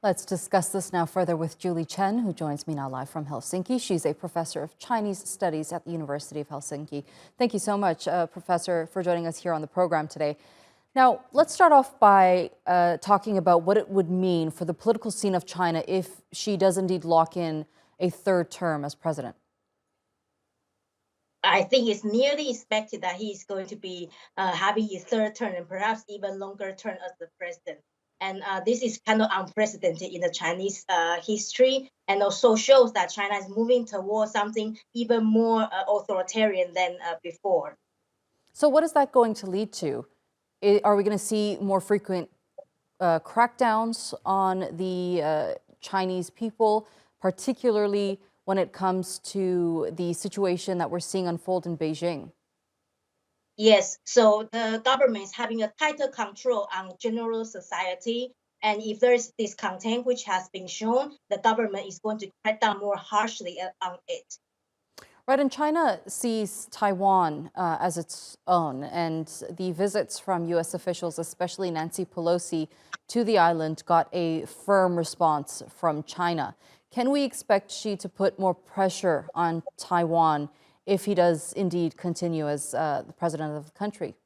Let's discuss this now further with Julie Chen, who joins me now live from Helsinki. She's a professor of Chinese studies at the University of Helsinki. Thank you so much, Professor, for joining us here on the program today. Now, let's start off by talking about what it would mean for the political scene of China if Xi does indeed lock in a third term as president. I think it's nearly expected that he is going to be having his third term and perhaps even longer term as the president. And this is kind of unprecedented in the Chinese history, and also shows that China is moving towards something even more authoritarian than before. So what is that going to lead to? Are we going to see more frequent crackdowns on the Chinese people, particularly when it comes to the situation that we're seeing unfold in Beijing? Yes, so the government is having a tighter control on general society. And if there's discontent which has been shown, the government is going to crack down more harshly on it. Right, and China sees Taiwan as its own, and the visits from U.S. officials, especially Nancy Pelosi, to the island got a firm response from China. Can we expect Xi to put more pressure on Taiwan if he does indeed continue as the president of the country?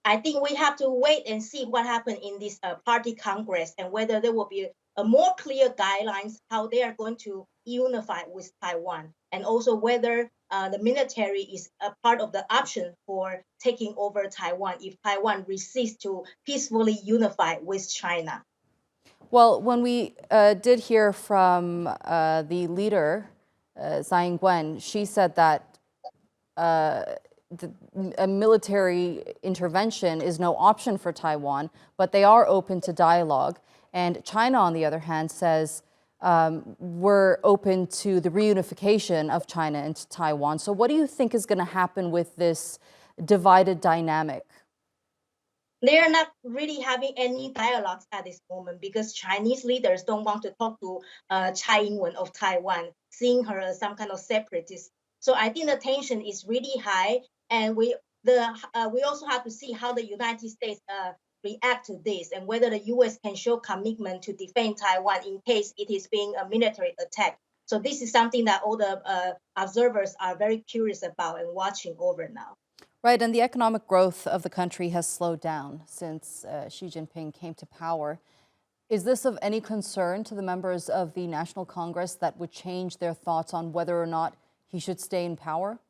I think we have to wait and see what happens in this party congress and whether there will be a more clear guidelines how they are going to unify with Taiwan, and also whether the military is a part of the option for taking over Taiwan if Taiwan resists to peacefully unify with China. Well, when we did hear from the leader, Tsai Ing-wen, she said that a military intervention is no option for Taiwan, but they are open to dialogue. And China, on the other hand, says we're open to the reunification of China into Taiwan. So what do you think is going to happen with this divided dynamic? They are not really having any dialogues at this moment because Chinese leaders don't want to talk to Tsai Ing-wen of Taiwan, seeing her as some kind of separatist. So I think the tension is really high, and we also have to see how the United States react to this, and whether the U.S. can show commitment to defend Taiwan in case it is being a military attack. So this is something that all the observers are very curious about and watching over now. Right, and the economic growth of the country has slowed down since Xi Jinping came to power. Is this of any concern to the members of the National Congress that would change their thoughts on whether or not he should stay in power?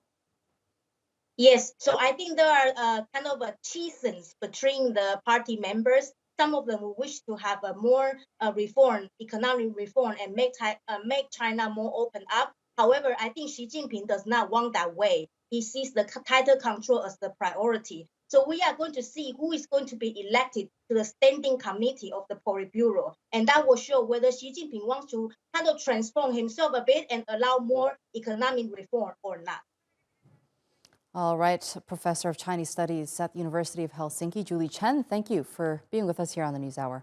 Yes, so I think there are kind of a schisms between the party members. Some of them wish to have a more reform, economic reform, and make China more open up. However, I think Xi Jinping does not want that way. He sees the tighter control as the priority. So we are going to see who is going to be elected to the standing committee of the Politburo. And that will show whether Xi Jinping wants to kind of transform himself a bit and allow more economic reform or not. All right, Professor of Chinese Studies at the University of Helsinki, Julie Chen, thank you for being with us here on the NewsHour.